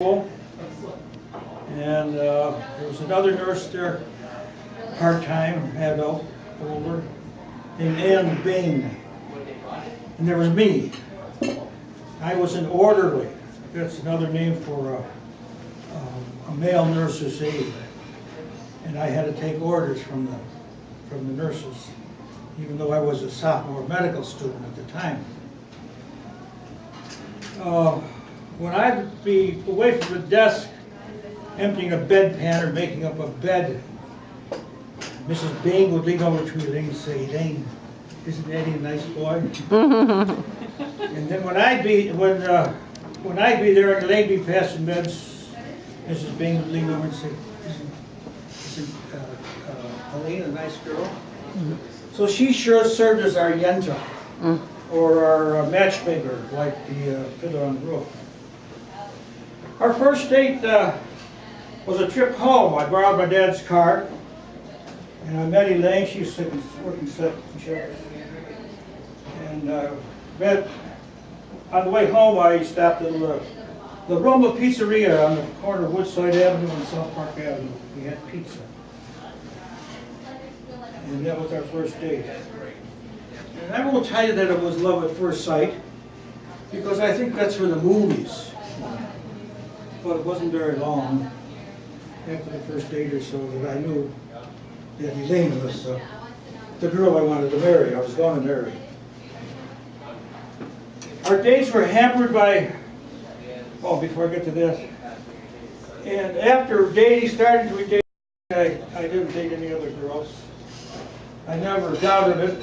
And there was another nurse there, part-time, adult, older, named Ann Bain. And there was me. I was an orderly. That's another name for a male nurse's aide. And I had to take orders from the nurses, even though I was a sophomore medical student at the time. When I'd be away from the desk, emptying a bedpan or making up a bed, Mrs. Bain would lean over to Elaine and say, "Elaine, isn't Eddie a nice boy?" And then when I'd be there and Elaine be passing meds, Mrs. Bain would lean over and say, "Isn't Elaine a nice girl?" So she sure served as our yenta, or our matchmaker, like the fiddler on the roof. Our first date was a trip home. I borrowed my dad's car, and I met Elaine. She was working second shift. And on the way home, I stopped at the Roma Pizzeria on the corner of Woodside Avenue and South Park Avenue. We had pizza. And that was our first date. And I won't tell you that it was love at first sight, because I think that's for the movies. But it wasn't very long after the first date or so that I knew that Elaine was the girl I wanted to marry. I was going to marry. Our dates were hampered by, before I get to this, and after dating, starting to date, I didn't date any other girls. I never doubted it,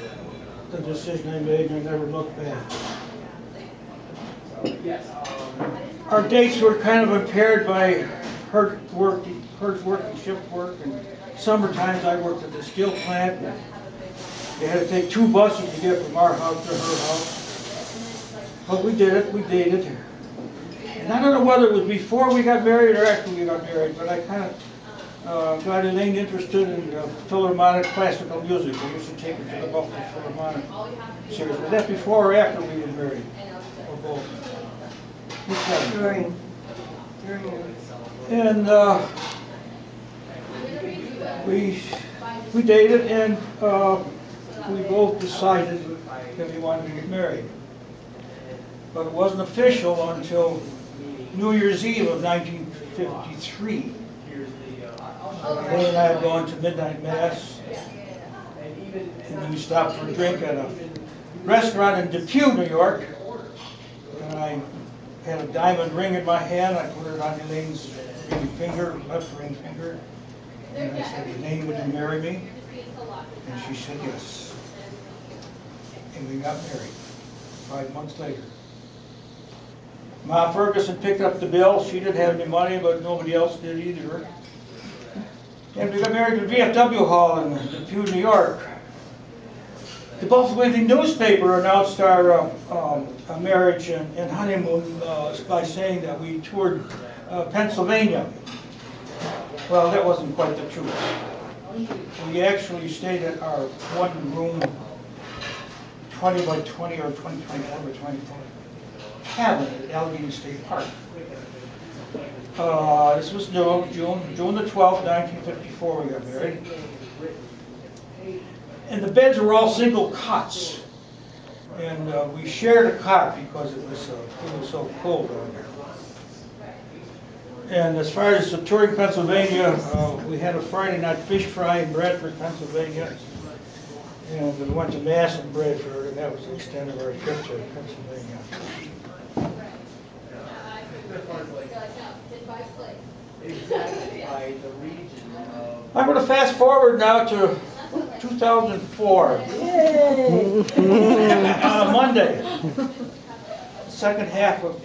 the decision I made, and I never looked back. Our dates were kind of impaired by her working shift work, and summer times I worked at the steel plant. They had to take 2 buses to get from our house to her house. But we did it, we dated. And I don't know whether it was before we got married or after we got married, but I kind of got Elaine interested in Philharmonic classical music. I used to take her to the Buffalo Philharmonic series. Was that before or after we were married? Or both? During. And we dated, and we both decided that we wanted to get married. But it wasn't official until New Year's Eve of 1953. Elaine and I had gone to midnight mass, and then we stopped for a drink at a restaurant in Depew, New York. And I had a diamond ring in my hand. I put it on Elaine's ring finger, left ring finger. And I said, "Elaine, would you marry me?" And she said yes. And we got married 5 months later. Ma Ferguson picked up the bill. She didn't have any money, but nobody else did either. And we got married at the VFW Hall in Depew, New York. The Buffalo Evening newspaper announced our marriage and honeymoon by saying that we toured Pennsylvania. Well, that wasn't quite the truth. We actually stayed at our one-room 20 by 20 or 20, 24 by 24 cabin at Allegheny State Park. This was June the 12th, 1954 we got married. And the beds were all single cots. And we shared a cot because it was so cold down there. And as far as the touring Pennsylvania, we had a Friday night fish fry in Bradford, Pennsylvania. And we went to Mass in Bradford, and that was the extent of our trip to Pennsylvania. I'm going to fast forward now to 2004. Yay! On a Monday, second half of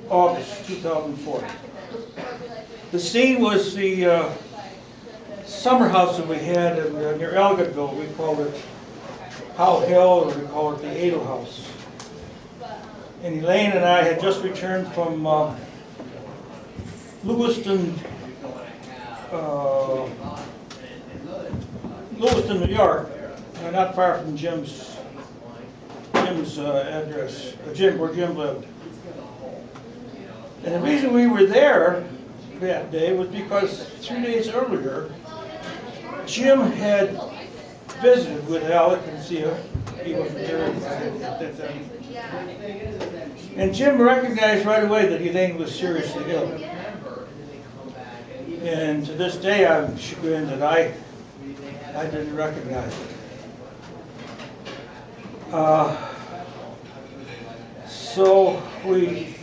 August 2004. The scene was the summer house that we had near Elgotville. We called it Powell Hill, or we called it the Adel House. And Elaine and I had just returned from Lewiston, New York, not far from Jim's address, where Jim lived. And the reason we were there that day was because 3 days earlier, Jim had visited with Alec and Zia. He wasn't there at that time. And Jim recognized right away that Elaine was seriously ill. And to this day, I'm chagrined that I didn't recognize it. So we,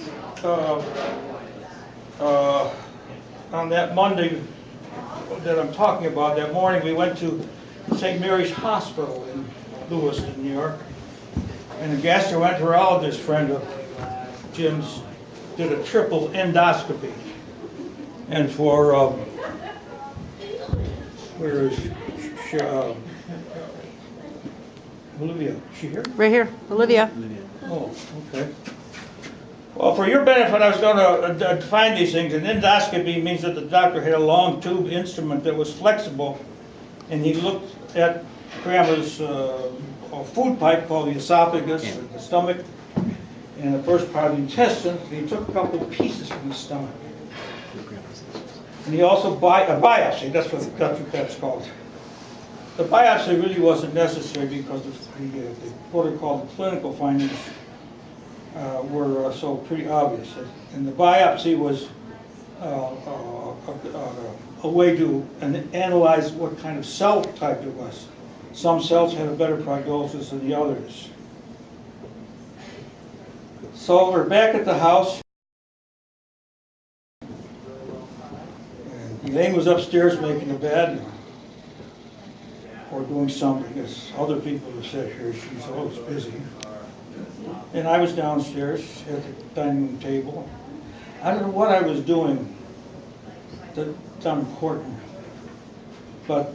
on that Monday that I'm talking about, that morning, we went to St. Mary's Hospital in Lewiston, New York. And a gastroenterologist friend of Jim's did a triple endoscopy. And for, where is Olivia? Is she here? Right here, Olivia. Oh, okay. Well, for your benefit, I was going to define these things. An endoscopy means that the doctor had a long tube instrument that was flexible, and he looked at Grandma's food pipe called the esophagus, or the stomach, and the first part of the intestine. And he took a couple of pieces from the stomach. And he also a biopsy. That's what that's called. The biopsy really wasn't necessary because the protocol, the clinical findings were so pretty obvious. And the biopsy was a way to analyze what kind of cell type it was. Some cells had a better prognosis than the others. So we're back at the house. And Elaine was upstairs making the bed or doing something, as other people have said here, she's always busy. And I was downstairs at the dining room table. I don't know what I was doing that's unimportant, but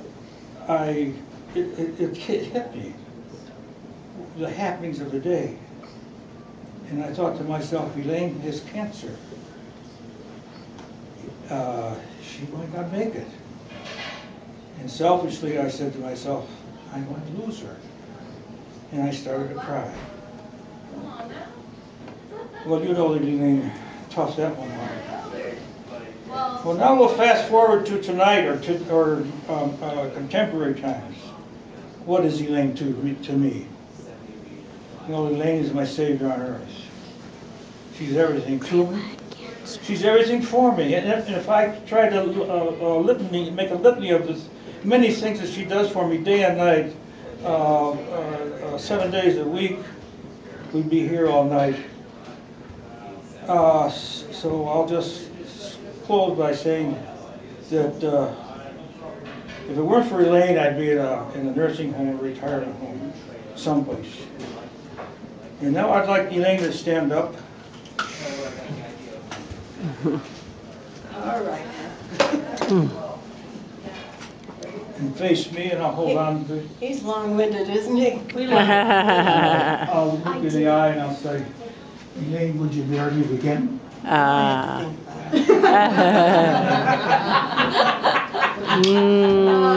it hit me, the happenings of the day. And I thought to myself, Elaine has cancer. She might not make it. And selfishly, I said to myself, I might lose her. And I started to cry. Well, you know that Elaine toughed that one out. Well, now we'll fast forward to tonight or contemporary times. What is Elaine to me? You know, Elaine is my savior on earth. She's everything to me. She's everything for me. And if I try to make a litany of the many things that she does for me day and night, 7 days a week, we'd be here all night. So I'll just close by saying that if it weren't for Elaine, I'd be in a nursing home, retirement home, someplace. And now I'd like Elaine to stand up. All right. And face me, and I'll hold on to it. He's long-winded, isn't he? I'll look in the eye and I'll say, Elaine, would you marry me again? Mm.